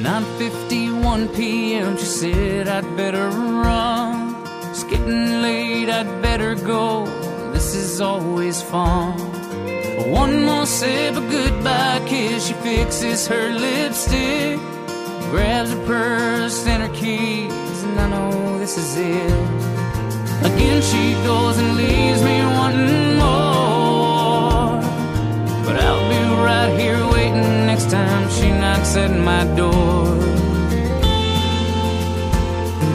9:51 p.m. She said I'd better run. It's getting late, I'd better go. This is always fun. One more sip of goodbye kiss. She fixes her lipstick, grabs her purse and her keys, and I know this is it. Again she goes and leaves me wanting more, but I'll be right here waiting next time she knocks at my door.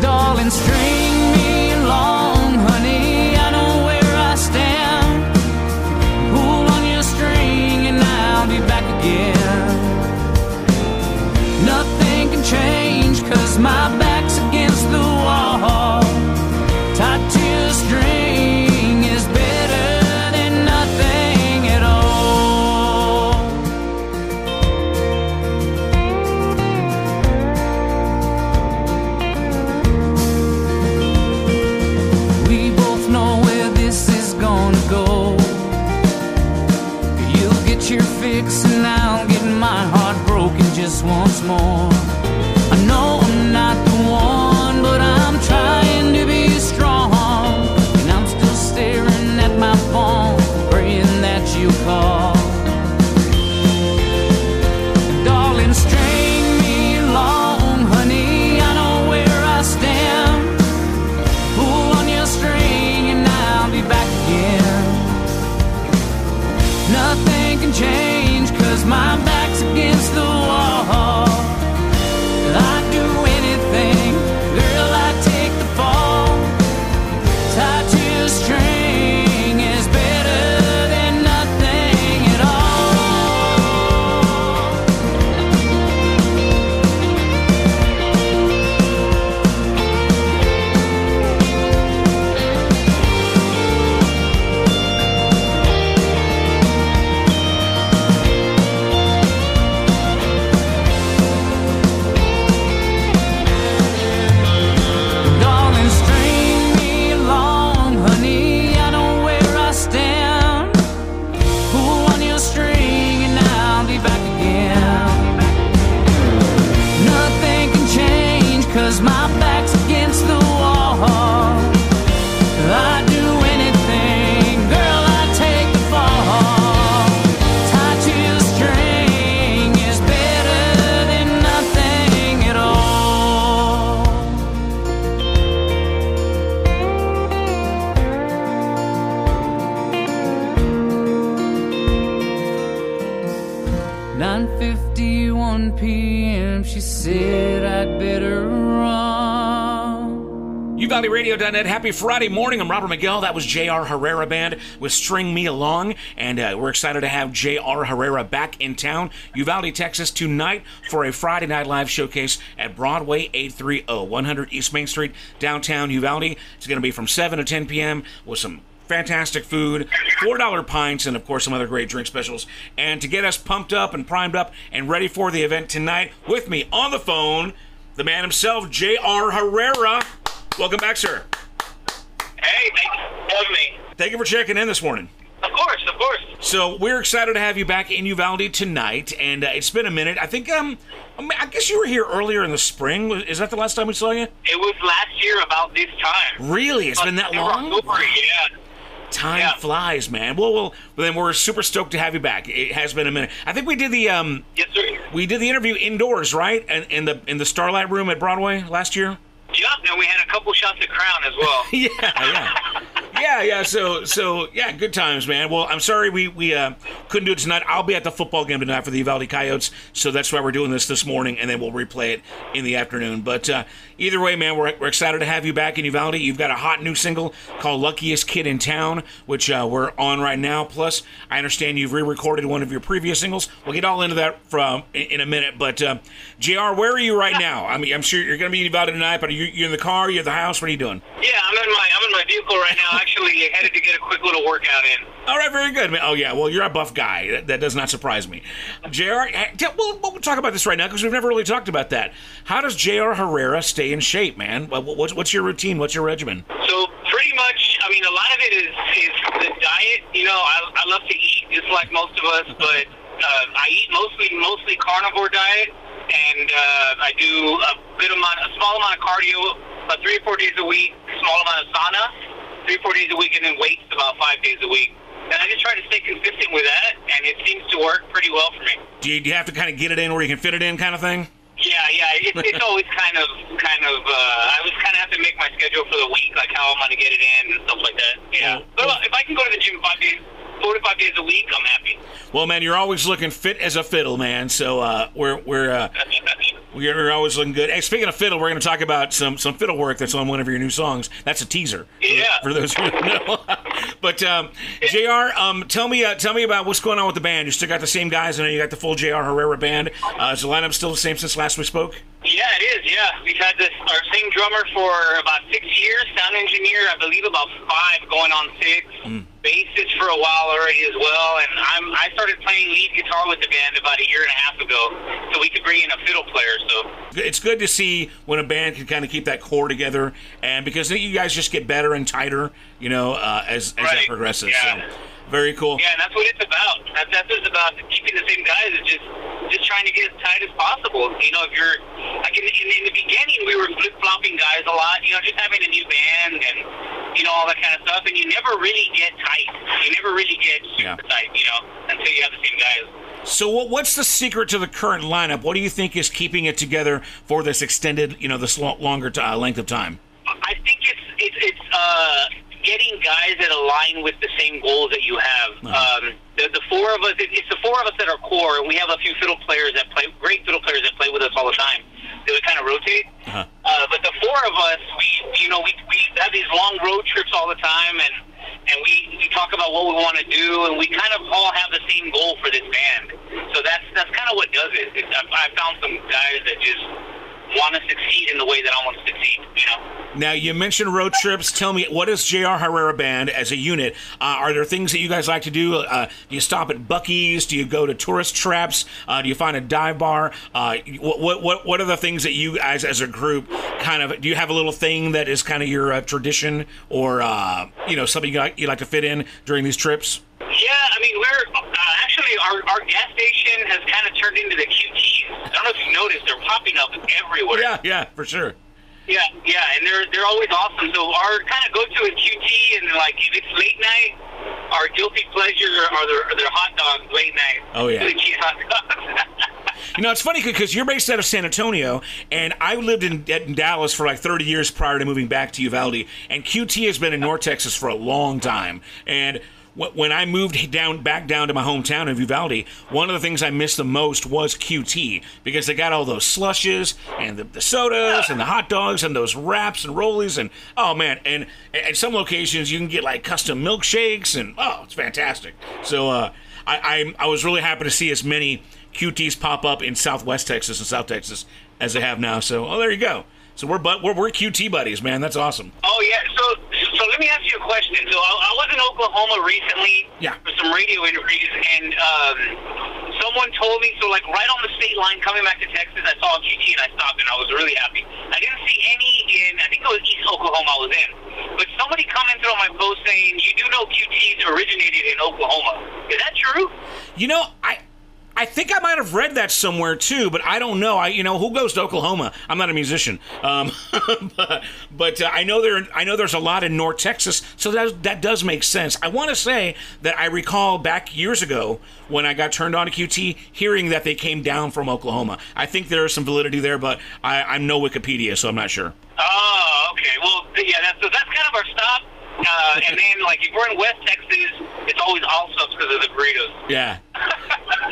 Darling, string me along, honey, I know where I stand. Pull on your string and I'll be back again. Nothing can change 'cause my back's against the wall. Tied to your string is better than nothing at all. We both know where this is gonna go. You'll get your fix and I'll get my heart broken just once more. I know I'm not the one, but I'm trying to be strong, and I'm still staring at my phone, praying that you call. Darling, string me along, honey, I know where I stand. Pull on your string and I'll be back again. Nothing can change 'cause my back's against the wall. I'd do anything, girl, I'd take the fall. Tied to your string is better than nothing at all. 'cause my back's against the wall. I'd do anything, girl, I'd take the fall. Tied to a string is better than nothing at all. "9:51 p.m. she said I'd better run." UValleyRadio.net. Happy Friday morning. I'm Robert Miguel. That was J.R. Herrera Band with String Me Along. And we're excited to have J.R. Herrera back in town, Uvalde, Texas, tonight for a Friday Night Live showcase at Broadway 830, 100 East Main Street, downtown Uvalde. It's going to be from 7 to 10 p.m. with some fantastic food, $4 pints, and of course some other great drink specials. And to get us pumped up and primed up and ready for the event tonight, with me on the phone, the man himself, J.R. Herrera. Welcome back, sir. Hey, thanks for having me. Thank you for checking in this morning. Of course, of course. So we're excited to have you back in Uvalde tonight, and it's been a minute. I think, I guess you were here earlier in the spring. Is that the last time we saw you? It was last year about this time. Really? It's been that long? October, yeah. Time flies, man. Well, then we're super stoked to have you back. It has been a minute. I think we did the yes, sir. We did the interview indoors, right? In the Starlight Room at Broadway last year. Yep, and we had a couple shots of Crown as well. Yeah. So yeah, good times, man. Well, I'm sorry we couldn't do it tonight. I'll be at the football game tonight for the Uvalde Coyotes, so that's why we're doing this morning, and then we'll replay it in the afternoon. But either way, man, we're excited to have you back in Uvalde. You've got a hot new single called "Luckiest Kid in Town," which we're on right now. Plus, I understand you've re-recorded one of your previous singles. We'll get all into that in a minute. But JR, where are you right now? I mean, I'm sure you're going to be in Uvalde tonight, but you're in the car, you're at the house. What are you doing? Yeah, I'm in my vehicle right now. Actually, headed to get a quick little workout in. All right, very good, man. Oh yeah, well, you're a buff guy. That does not surprise me. JR, we'll talk about this right now because we've never really talked about that. How does JR Herrera stay in shape, man? What's your routine? What's your regimen? So pretty much, I mean, a lot of it is the diet. You know, I love to eat just like most of us, but I eat mostly carnivore diet. and I do a small amount of cardio, about 3 or 4 days a week, small amount of sauna, 3 or 4 days a week, and then weights about 5 days a week. And I just try to stay consistent with that, and it seems to work pretty well for me. Do you have to kind of get it in where you can fit it in, kind of thing? Yeah. It's always kind of. I always kind of have to make my schedule for the week, like how I'm going to get it in and stuff like that. Yeah. But if I can go to the gym 4 to 5 days a week, I'm happy. Well, man, you're always looking fit as a fiddle, man. So we're always looking good. Hey, speaking of fiddle, we're going to talk about some fiddle work that's on one of your new songs. That's a teaser. Yeah. For those who don't know. But JR, tell me about what's going on with the band. You still got the same guys? I know you got the full JR Herrera band. Is the lineup still the same since last we spoke? Yeah, it is. Yeah, we've had our same drummer for about 6 years. Sound engineer, I believe, about 5, going on 6. Bassist for a while already as well, and I started playing lead guitar with the band about 1.5 years ago, so we could bring in a fiddle player. So it's good to see when a band can kind of keep that core together, and because you guys just get better and tighter, as right. that progresses. Yeah. So, very cool. Yeah, and that's what it's about. That's what it's about. Keeping the same guys is just trying to get as tight as possible. If you're like in the beginning, we were flip-flopping guys a lot. Just having a new band and all that kind of stuff, and you never really get tight. You never really get super tight, until you have the same guys. So what's the secret to the current lineup? What do you think is keeping it together for this extended, this longer length of time? I think it's getting guys that align with the same goals that you have. The 4 of us, it's the 4 of us that are core, and we have a few fiddle players that play, great fiddle players that play with us all the time. They would kind of rotate. Uh-huh. But the 4 of us, we have these long road trips all the time, and we talk about what we want to do, and we kind of all have the same goal for this band. So that's kind of what does it. I found some guys that just want to succeed in the way that I want to succeed, Now, you mentioned road trips. Tell me, what is JR Herrera Band as a unit? Are there things that you guys like to do? Do you stop at Buc-ee's? Do you go to tourist traps? Do you find a dive bar? What are the things that you guys as a group do you have a little thing that is kind of your tradition or, something you like to fit in during these trips? Yeah, we're actually our gas station has kind of turned into the QTs. I don't know if you noticed, they're popping up everywhere. Yeah, for sure. Yeah, and they're always awesome. So our kind of go-to is QT, and like if it's late night, our guilty pleasure are their hot dogs late night. Oh yeah. QT hot dogs. It's funny because you're based out of San Antonio, and I lived in Dallas for like 30 years prior to moving back to Uvalde, and QT has been in North Texas for a long time. And when I moved back down to my hometown of Uvalde, one of the things I missed the most was QT, because they got all those slushes and the sodas and the hot dogs and those wraps and rollies and oh man, and at some locations you can get like custom milkshakes and it's fantastic. So I was really happy to see as many QTs pop up in Southwest Texas and South Texas as they have now. So there you go. So we're QT buddies, man. That's awesome. Oh yeah. So let me ask you a question. So I was in Oklahoma recently for some radio interviews, and someone told me, so like right on the state line coming back to Texas, I saw a QT and I stopped, and I was really happy. I didn't see any I think it was East Oklahoma I was in, but somebody commented on my post saying, you do know QTs originated in Oklahoma. Is that true? I think I might have read that somewhere too, but I don't know. Who goes to Oklahoma? I'm not a musician, but I know there's a lot in North Texas, so that does make sense. I want to say that I recall back years ago when I got turned on to QT, hearing that they came down from Oklahoma. I think there is some validity there, but I'm no Wikipedia, so I'm not sure. Oh, okay. Well, yeah, that's kind of our stop. And then, like, if we're in West Texas, it's always Allsup's because of the burritos. Yeah.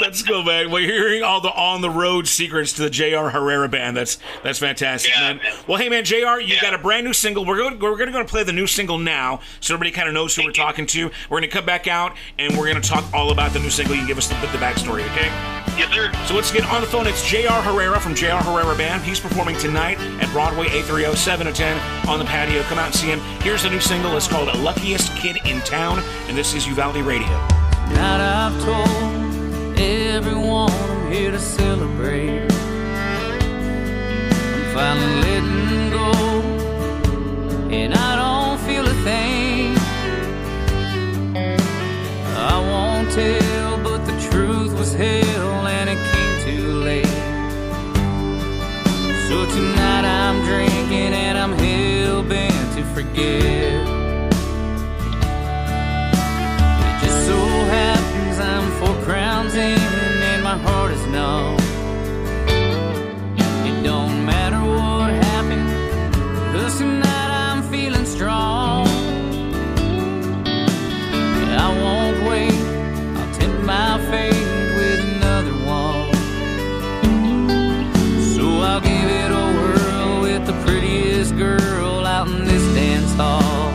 Let's go, man. We're hearing all the on-the-road secrets to the JR Herrera Band. That's fantastic, man. Well, hey, man, JR, you got a brand new single. We're going to play the new single now, so everybody kind of knows who we're talking to. We're going to come back out, and we're going to talk all about the new single. You can give us the backstory, okay? Yes, sir. So let's get on the phone. It's JR Herrera from JR Herrera Band. He's performing tonight at Broadway, 830, 7 to 10 on the patio. Come out and see him. Here's the new single. It's called Luckiest Kid in Town, and this is Uvalde Radio. Tonight I've told everyone I'm here to celebrate. I'm finally letting go, and I don't feel a thing. I won't tell, but the truth was hell, and it came too late. So tonight I'm drinking and I'm hell-bent to forget. It just so happens I'm 4 crowns in and my heart is numb. It don't matter what happened, 'cause tonight I'm feeling strong. I won't wait, I'll tempt my fate with another one. So I'll give it a whirl with the prettiest girl out in this dance hall.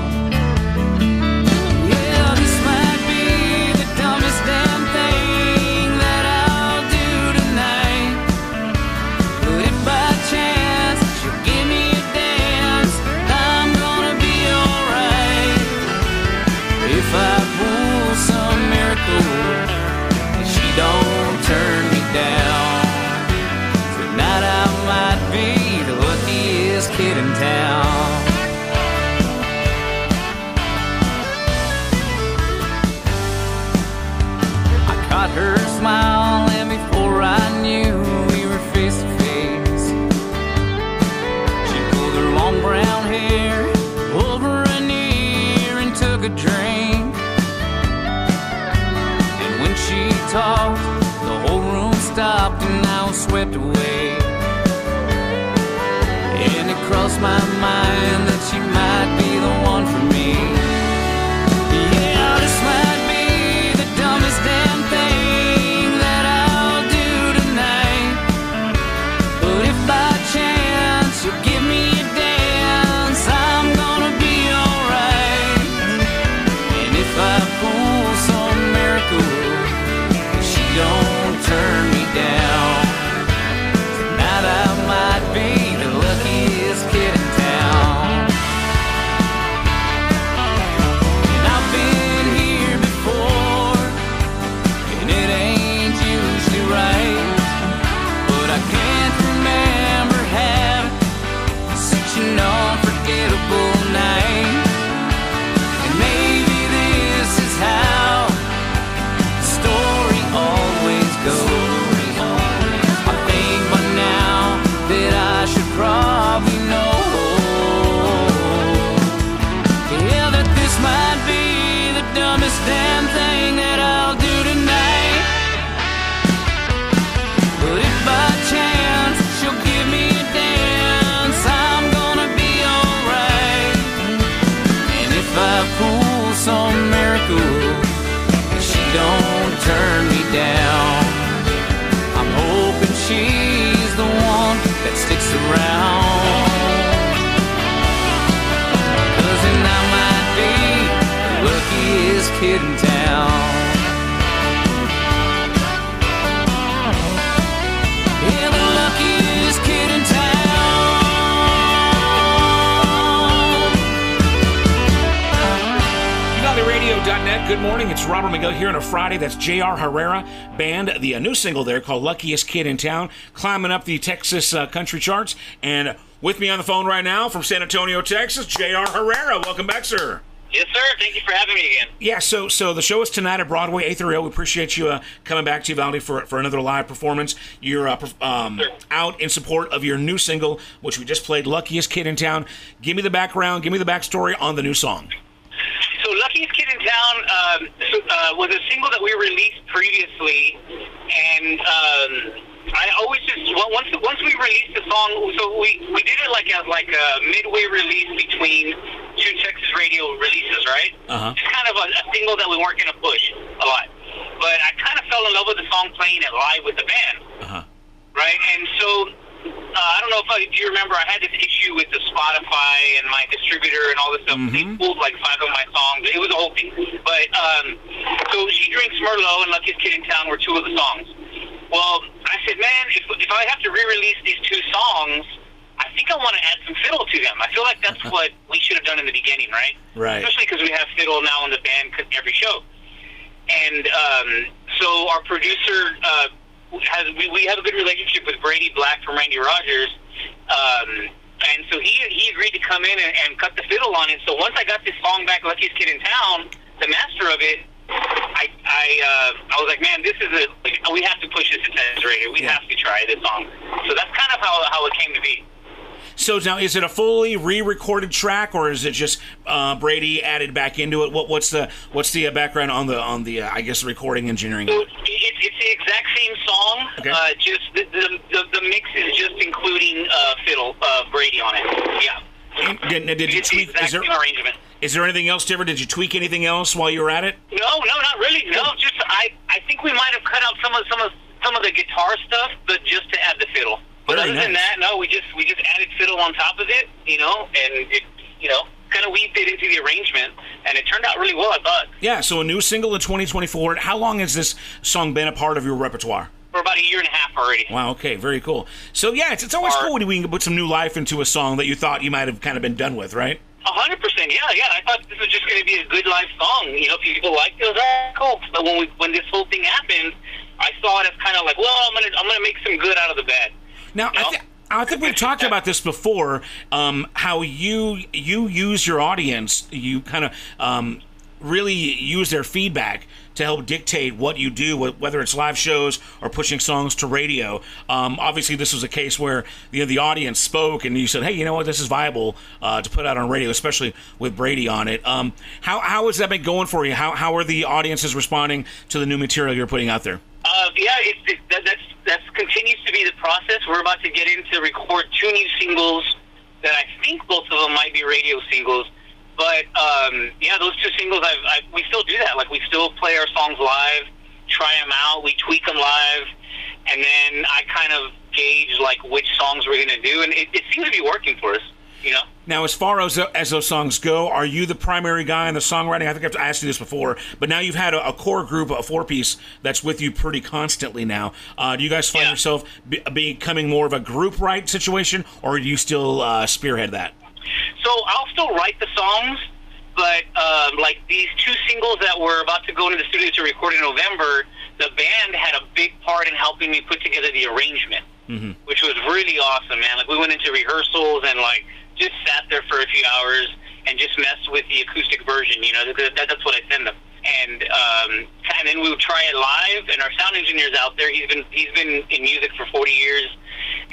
Yeah, this might be the dumbest damn thing that I'll do tonight. But if by chance she'll give me a dance, I'm gonna be alright. If I pull some miracle and she don't turn me down, tonight I might be the luckiest kid in town. I caught her smile and before I knew we were face to face, she pulled her long brown hair over an ear and took a drink. She talked, the whole room stopped and I was swept away. And it crossed my mind that she might be the one for me. Yeah, this might be the dumbest damn thing that I'll do tonight. But if by chance you'll give me a dance, I'm gonna be alright. And if I pull some miracle, don't turn me down, tonight I might be the luckiest kid in town. And I've been here before, and it ain't usually right, but I can't remember having such an unforgettable night. And maybe this is how always go. I think by now that I should probably know, yeah, that this might be the dumbest damn thing that I'll do tonight. But if by chance she'll give me a dance, I'm gonna be alright. And if I pull some miracle, she don't turn me down, I'm hoping she's the one that sticks around. 'Cause then I might be the luckiest kid in town. Yeah, the luckiest kid in town. Radio.net. Good morning. It's Robert Miguel here on a Friday. That's J.R. Herrera Band, the new single there called Luckiest Kid in Town, climbing up the Texas country charts. And with me on the phone right now from San Antonio, Texas, J.R. Herrera. Welcome back, sir. Yes, sir. Thank you for having me again. Yeah, so the show is tonight at Broadway, 8th Rail. We appreciate you coming back to Uvalde for another live performance. You're out in support of your new single, which we just played, Luckiest Kid in Town. Give me the background, give me the backstory on the new song. So Luckiest Kid in Town was a single that we released previously, and I always just once we released the song, so we did it like a midway release between 2 Texas radio releases, right? It's kind of a single that we weren't going to push a lot, but I kind of fell in love with the song playing it live with the band, right? And so. I don't know if you remember, I had this issue with the Spotify and my distributor and all this stuff. They pulled like 5 of my songs. It was a whole thing. But, so She Drinks Merlot and Luckiest Kid in Town were 2 of the songs. Well, I said, man, if I have to re-release these 2 songs, I think I want to add some fiddle to them. I feel like that's what we should have done in the beginning, right? Right. Especially because we have fiddle now in the band every show. And so our producer... we have a good relationship with Brady Black from Randy Rogers, and so he agreed to come in and cut the fiddle on it. So once I got this song back, Luckiest Kid in Town, the master of it, I was like, man, this is we have to push this to Texas radio. We have to try this song. So that's kind of how how it came to be. So now, is it a fully re-recorded track, or is it just Brady added back into it? What's the background on the I guess recording engineering? So it's the exact same song. Okay. Just the mix is just including fiddle Brady on it. Yeah. And did you tweak? The exact same arrangement. Is there anything else, Trevor? Did you tweak anything else while you were at it? No, not really. No, just I think we might have cut out some of the guitar stuff, but just to add the fiddle. But other than that, no, we just added fiddle on top of it, and it, kind of weaved it into the arrangement, and it turned out really well, I thought. Yeah, so a new single in 2024. How long has this song been a part of your repertoire? For about a year and a half already. Wow, okay, very cool. So yeah, it's always cool when we can put some new life into a song that you thought you might have kind of been done with, right? 100%, yeah. I thought this was just going to be a good live song. People liked it. It was cool. But when this whole thing happened, I saw it as kind of like, well, I'm gonna make some good out of the bad. Now, I think we've talked about this before, how you use your audience, you kind of really use their feedback to help dictate what you do, whether it's live shows or pushing songs to radio. Obviously, this was a case where the audience spoke and you said, hey, you know what, this is viable to put out on radio, especially with Brady on it. How has that been going for you? How are the audiences responding to the new material you're putting out there? That continues to be the process. We're about to get in to record 2 new singles that I think both of them might be radio singles. But, those 2 singles, we still do that. Like, we still play our songs live, try them out, we tweak them live, and then I kind of gauge, like, which songs we're going to do, and it seems to be working for us. Now, as far as those songs go, are you the primary guy in the songwriting? I think I've asked you this before, but now you've had a core group, a 4-piece that's with you pretty constantly now. Do you guys find yourself becoming more of a group write situation, or do you still spearhead that? So I'll still write the songs, but like these 2 singles that we're about to go into the studio to record in November, the band had a big part in helping me put together the arrangement, which was really awesome, man. Like, we went into rehearsals and just sat there for a few hours and just messed with the acoustic version, that's what I send them. And then we would try it live, and our sound engineer's out there. He's been in music for 40 years,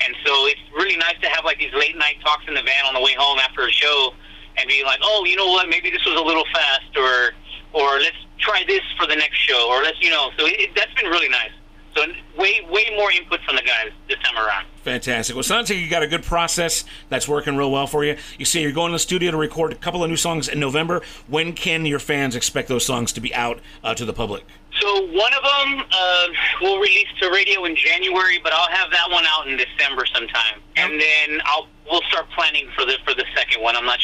and so it's really nice to have these late night talks in the van on the way home after a show and be like, oh, you know what, maybe this was a little fast, or let's try this for the next show, or let's, so that's been really nice. So way more input from the guys this time around. Fantastic. Well, it sounds like you got a good process that's working real well for you. You say you're going to the studio to record a couple of new songs in November. When can your fans expect those songs to be out to the public? So one of them we'll release to radio in January, but I'll have that one out in December sometime, and then we'll start planning for the second one. I'm not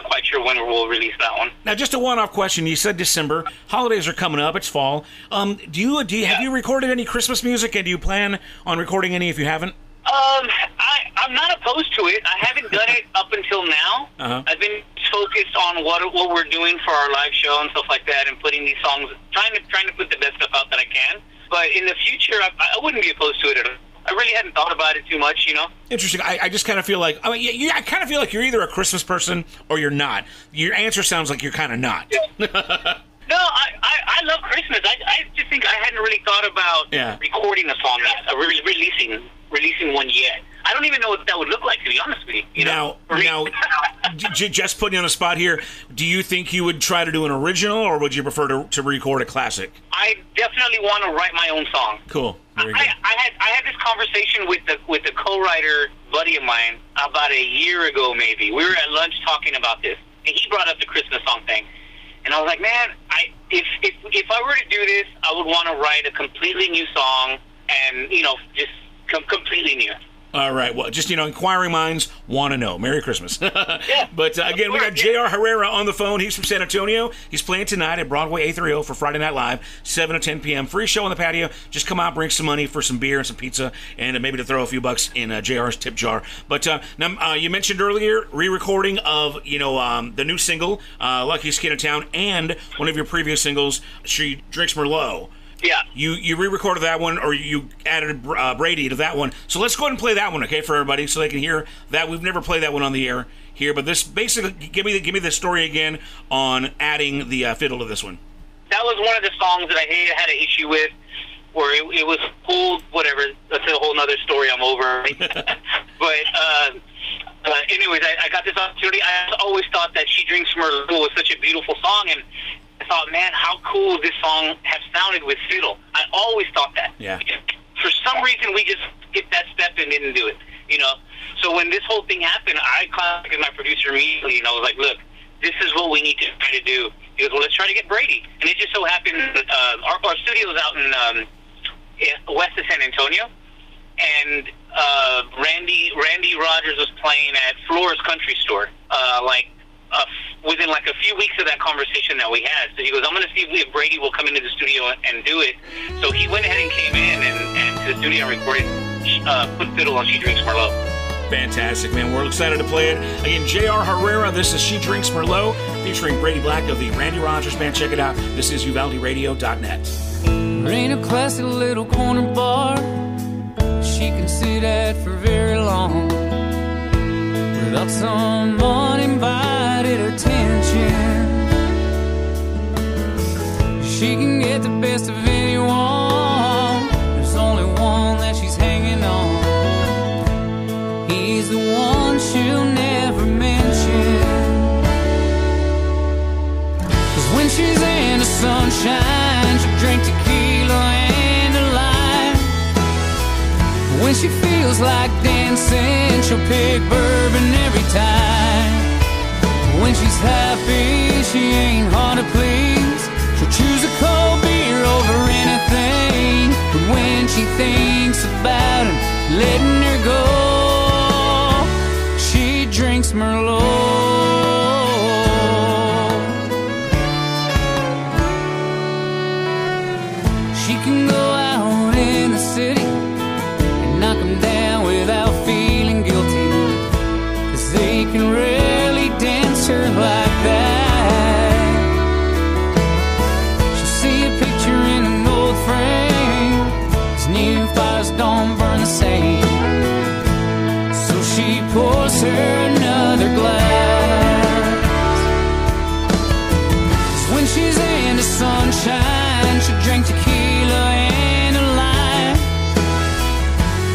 quite sure when we'll release that one. Now, just a one-off question. You said December. Holidays are coming up. It's fall. Have you recorded any Christmas music, and do you plan on recording any if you haven't? I'm not opposed to it. I haven't done it up until now. I've been focused on what we're doing for our live show and stuff like that, and putting these songs, trying to put the best stuff out that I can. But in the future, I wouldn't be opposed to it at all. I really hadn't thought about it too much, Interesting. I just kind of feel like, I kind of feel like you're either a Christmas person or you're not. Your answer sounds like you're kind of not. No, I love Christmas. I just think I hadn't really thought about recording a song yet, releasing one yet. I don't even know what that would look like, to be honest with you. Now, just putting you on the spot here, do you think you would try to do an original, or would you prefer to record a classic? I definitely want to write my own song. Cool. Very good. I had this conversation with the co-writer buddy of mine about a year ago, maybe. We were at lunch talking about this, and he brought up the Christmas song thing. And I was like, man, if I were to do this, I would want to write a completely new song, and just completely new. All right. Well, just, inquiring minds want to know. Merry Christmas. Yeah. But again, we got J.R. Herrera on the phone. He's from San Antonio. He's playing tonight at Broadway A30 for Friday Night Live, 7 to 10 p.m. Free show on the patio. Just come out, bring some money for some beer and some pizza, and maybe to throw a few bucks in J.R.'s tip jar. But now, you mentioned earlier re-recording of, the new single, Luckiest Kid in Town, and one of your previous singles, She Drinks Merlot. Yeah. You re-recorded that one, or you added Brady to that one. So let's go ahead and play that one, okay, for everybody, so they can hear that. We've never played that one on the air here, but this basically, give me the story again on adding the fiddle to this one. That was one of the songs that I had an issue with, where it was pulled, whatever, that's a whole nother story I'm over. But anyways, I got this opportunity. I always thought that She Drinks Merlot was such a beautiful song, and I thought, man, how cool would this song have sounded with fiddle? I always thought that. Yeah. For some reason, we just skipped that step and didn't do it, you know? So when this whole thing happened, I contacted my producer immediately, and I was like, look, this is what we need to try to do. He goes, well, let's try to get Brady. And it just so happened our studio is out in west of San Antonio, and Randy Rogers was playing at Flores Country Store, within like a few weeks of that conversation that we had. So he goes, I'm going to see if Brady will come into the studio and do it. So he went ahead and came in and to the studio and recorded Put Fiddle on She Drinks Merlot. Fantastic, man. We're excited to play it. Again, J.R. Herrera, this is She Drinks Merlot, featuring Brady Black of the Randy Rogers Band. Check it out. This is UvaldeRadio.net. Ain't a classy little corner bar she can sit at for very long without some uninvited attention. She can get the best of anyone. There's only one that she's hanging on. He's the one she'll never mention. 'Cause when she's in the sunshine, she'll drink tequila and a lime. When she feels like dancing, she'll pick bourbon every time. When she's happy, she ain't hard to please. She'll choose a cold beer over anything. But when she thinks about it, letting her go, she drinks Merlot. She can go out in the city and knock them down without feeling guilty, 'cause they can rarely dance her like that. She'll see a picture in an old frame, 'cause new fires don't burn the same. So she pours her another glass. 'Cause when she's in the sunshine, she'll drink tequila and a lime.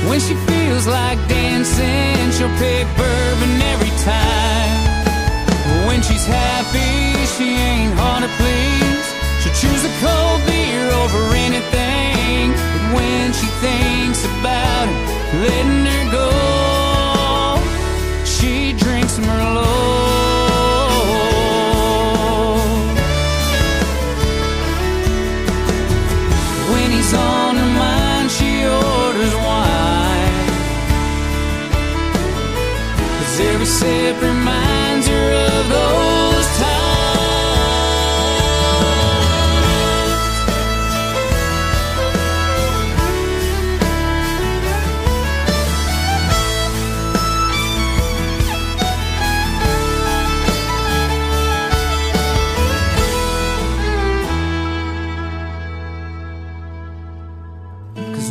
When she feels like dancing, she'll pick bourbon every time. When she's happy, she ain't hard to please. She'll choose a cold beer over anything. But when she thinks about it, letting her go, she drinks Merlot. When he's on her mind, she orders wine, 'cause every sip reminds her of those times.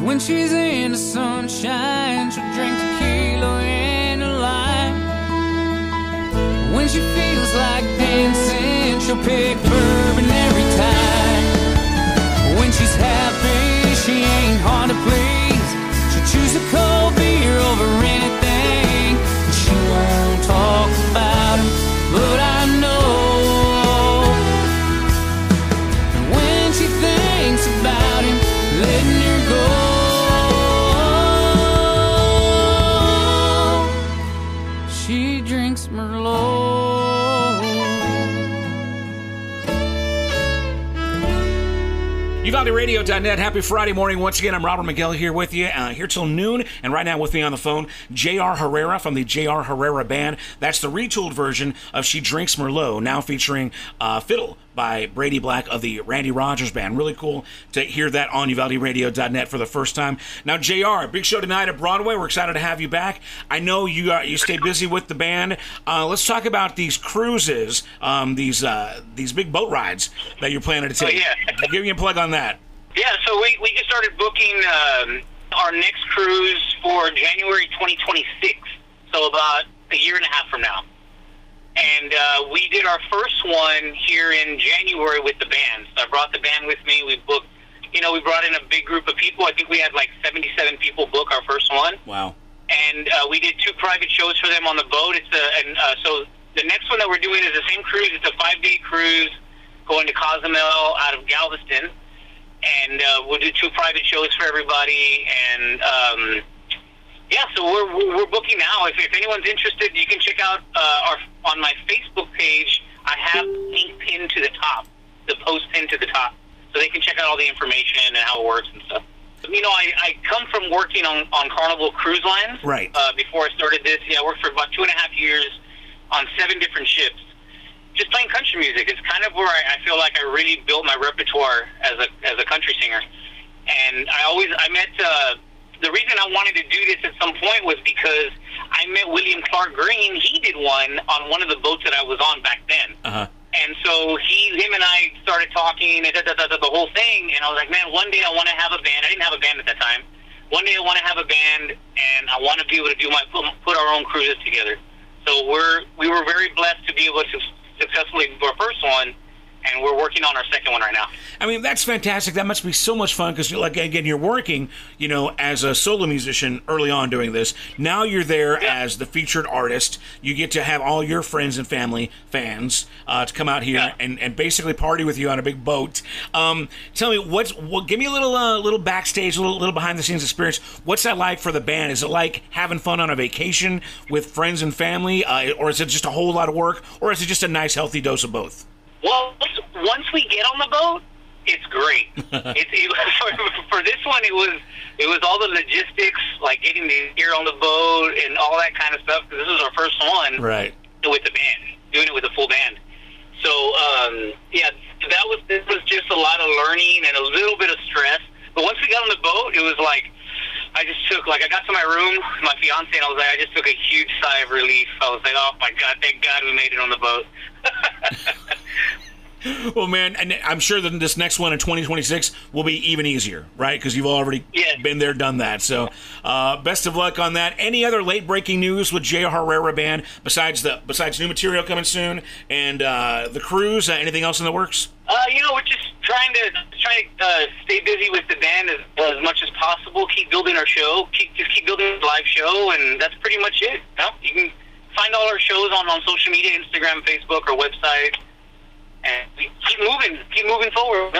When she's in the sunshine, she'll drink tequila and a lime. When she feels like dancing, she'll pick bourbon every time. When she's happy, she ain't hard to please. She'll choose a cold beer over anything. She won't talk about him, but I know that when she thinks about him, letting her go, she drinks Merlot. UvaldeRadio.net. Happy Friday morning. Once again, I'm Robert Miguel here with you, here till noon. And right now with me on the phone, J.R. Herrera from the J.R. Herrera Band. That's the retooled version of She Drinks Merlot, now featuring Fiddle by Brady Black of the Randy Rogers Band. Really cool to hear that on UvaldeRadio.net for the first time. Now, JR, big show tonight at Broadway. We're excited to have you back. I know you stay busy with the band. Let's talk about these cruises, these big boat rides that you're planning to take. Oh, yeah. Give me a plug on that. Yeah, so we just started booking our next cruise for January 2026, so about a year and a half from now. And we did our first one here in January with the band. So I brought the band with me. We brought in a big group of people. I think we had like 77 people book our first one. Wow. and we did 2 private shows for them on the boat. So the next one that we're doing is the same cruise. It's a 5-day cruise going to Cozumel out of Galveston, and we'll do 2 private shows for everybody. And so we're booking now. If anyone's interested, you can check out on my Facebook page. I have the link pinned to the top, the post pinned to the top, so they can check out all the information and how it works and stuff. You know, I come from working on Carnival Cruise Lines. Right. Before I started this, I worked for about 2.5 years on 7 different ships, just playing country music. It's kind of where I feel like I really built my repertoire as a country singer. And I met the reason I wanted to do this at some point was because I met William Clark Green. He did one on one of the boats that I was on back then. Uh-huh. And so him and I started talking, and the whole thing, and I was like, man, one day I want to have a band. I didn't have a band at that time. One day I want to have a band, and I want to be able to put our own cruises together. So we were very blessed to be able to successfully do our first one, and we're working on our second one right now. I mean, that's fantastic. That must be so much fun because, like, again, you're working, you know, as a solo musician early on doing this. Now you're there as the featured artist. You get to have all your friends and family, fans, to come out here and basically party with you on a big boat. Tell me, give me a little backstage, a little behind the scenes experience. What's that like for the band? Is it like having fun on a vacation with friends and family, or is it just a whole lot of work, or is it just a nice, healthy dose of both? Well, once we get on the boat, it's great. For this one, it was all the logistics, like getting the gear on the boat and all that kind of stuff. Because this was our first one, right? With the band, doing it with a full band. So this was just a lot of learning and a little bit of stress. But once we got on the boat, it was like I got to my room, my fiance, and I just took a huge sigh of relief. I was like, oh my God, thank God we made it on the boat. Well, man, and I'm sure that this next one in 2026 will be even easier, right? Because you've already been there, done that. So, best of luck on that. Any other late-breaking news with J.R. Herrera Band besides new material coming soon and the cruise? Anything else in the works? We're just trying to stay busy with the band as much as possible. Keep building our show. Keep building the live show, and that's pretty much it. You can find all our shows on social media, Instagram, Facebook, or website. And we keep moving forward.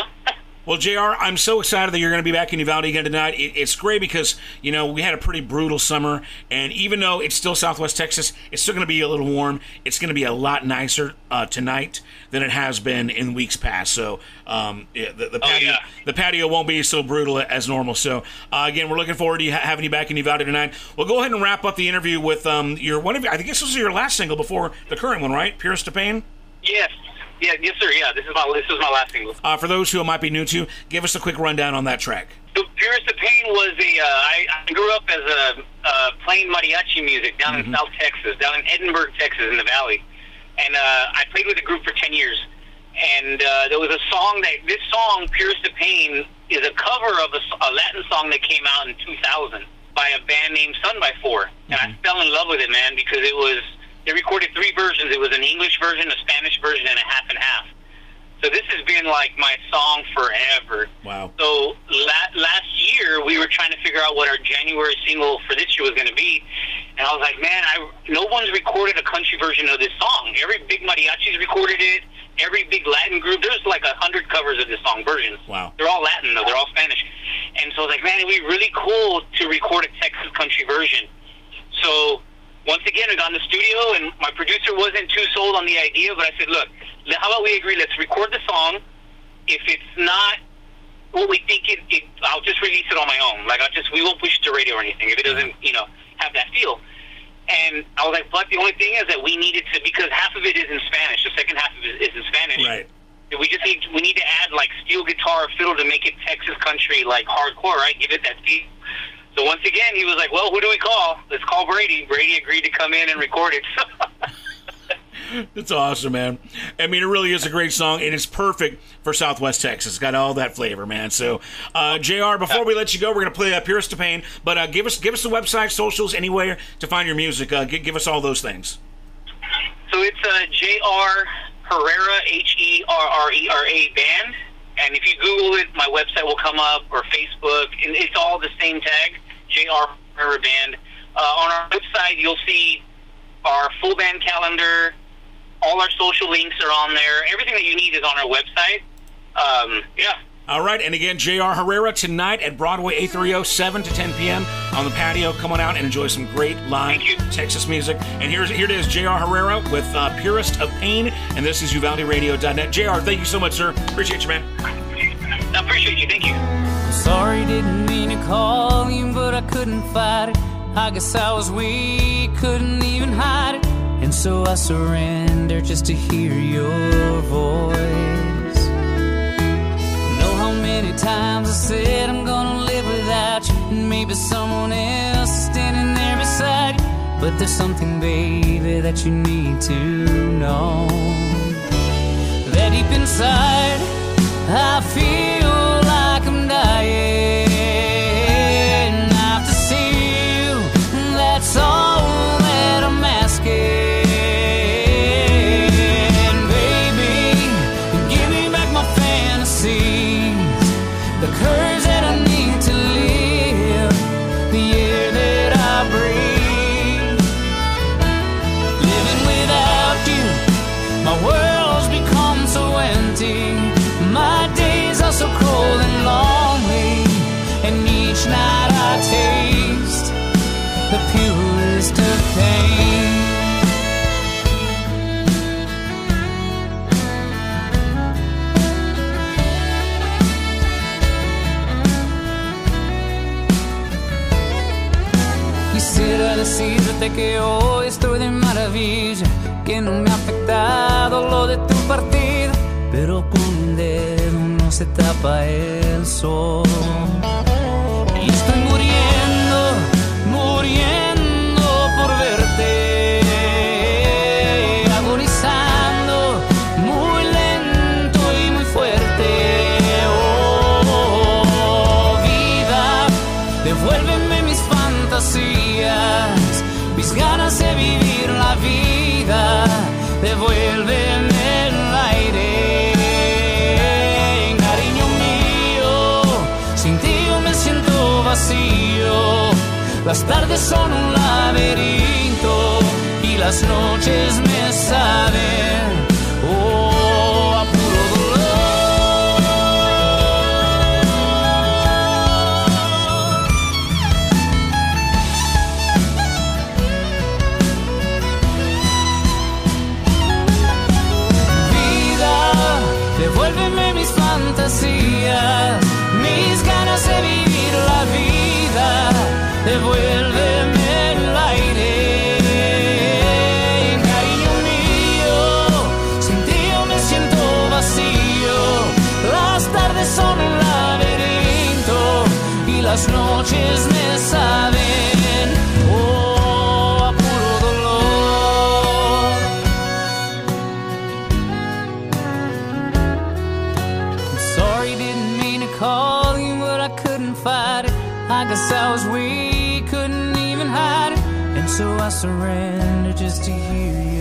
Well, JR, I'm so excited that you're going to be back in Uvalde again tonight. It's great because, we had a pretty brutal summer, and even though it's still Southwest Texas, it's still going to be a little warm. It's going to be a lot nicer tonight than it has been in weeks past. So the patio won't be so brutal as normal. So, again, we're looking forward to having you back in Uvalde tonight. We'll go ahead and wrap up the interview with I think this was your last single before the current one, right? Purest to Pain? Yes. Yeah, yes, sir. Yeah, this is my last single. For those who might be new to, give us a quick rundown on that track. So, Purest of Pain was I grew up as playing mariachi music down in South Texas, down in Edinburgh, Texas, in the Valley, and I played with the group for 10 years. And there was a song this song, Purest of Pain, is a cover of a Latin song that came out in 2000 by a band named Sun by Four, and I fell in love with it, man, because they recorded 3 versions. It was an English version, a Spanish version, and a half and half. So this has been like my song forever. Wow. So last year we were trying to figure out what our January single for this year was going to be, and I was like, man, no one's recorded a country version of this song. Every big mariachi's recorded it. Every big Latin group, there's like 100 covers of this song versions. Wow. They're all Latin though. They're all Spanish. And so I was like, man, it'd be really cool to record a Texas country version. So once again, I got in the studio, and my producer wasn't too sold on the idea, but I said, look, how about we agree, let's record the song. If it's not what we think I'll just release it on my own. Like, we won't push it to radio or anything if it doesn't, have that feel. And I was like, but the only thing is that we needed to, because half of it is in Spanish, the second half of it is in Spanish. Right. We need to add, like, steel guitar, fiddle to make it Texas country, like, hardcore, right? Give it that feel. So once again, he was like, well, who do we call? Let's call Brady. Brady agreed to come in and record it. That's awesome, man. I mean, it really is a great song, and it's perfect for Southwest Texas. It's got all that flavor, man. So, JR, before we let you go, we're going to play Purest to Pain, but give us the website, socials, anywhere to find your music. Give us all those things. So it's J.R. Herrera, Herrera Band, and if you Google it, my website will come up, or Facebook, and it's all the same tag, J.R. Herrera Band. On our website, you'll see our full band calendar. All our social links are on there. Everything that you need is on our website. Yeah. All right, and again, J.R. Herrera tonight at Broadway 830, 7 to 10 p.m. on the patio. Come on out and enjoy some great live Texas music. And here it is, J.R. Herrera with Purest of Pain, and this is UvaldeRadio.net. J.R., thank you so much, sir. Appreciate you, man. I appreciate you. Thank you. I'm sorry, didn't mean to call you, but I couldn't fight it. I guess I was weak, couldn't even hide it. And so I surrendered just to hear your voice. Many times I said I'm gonna live without you, and maybe someone else is standing there beside you. But there's something, baby, that you need to know. That deep inside I feel like I'm dying. I have to see you, that's all that I'm asking. The courage that I need to live, the air that I breathe. Living without you, my world's become so empty. My days are so cold and lonely, and each night I taste the purest of pain. Quisiera decirte que hoy estoy de maravilla, que no me ha afectado lo de tu partida, pero con un dedo no se tapa el sol. Y estoy muriendo, muriendo por verte, agonizando muy lento y muy fuerte. Oh, vida, devuélveme mis fantasías, mis ganas de vivir la vida, devuélveme el aire. Cariño mío, sin ti yo me siento vacío. Las tardes son un laberinto y las noches me saben, oh, a puro dolor. Devuélveme mis fantasías, mis ganas de vivir la vida, devuélveme el aire. Cariño mío, sin ti yo me siento vacío. Las tardes son un laberinto y las noches me saben, oh, a puro dolor. Call you, but I couldn't fight it. I guess I was weak, couldn't even hide it. And so I surrendered just to hear you.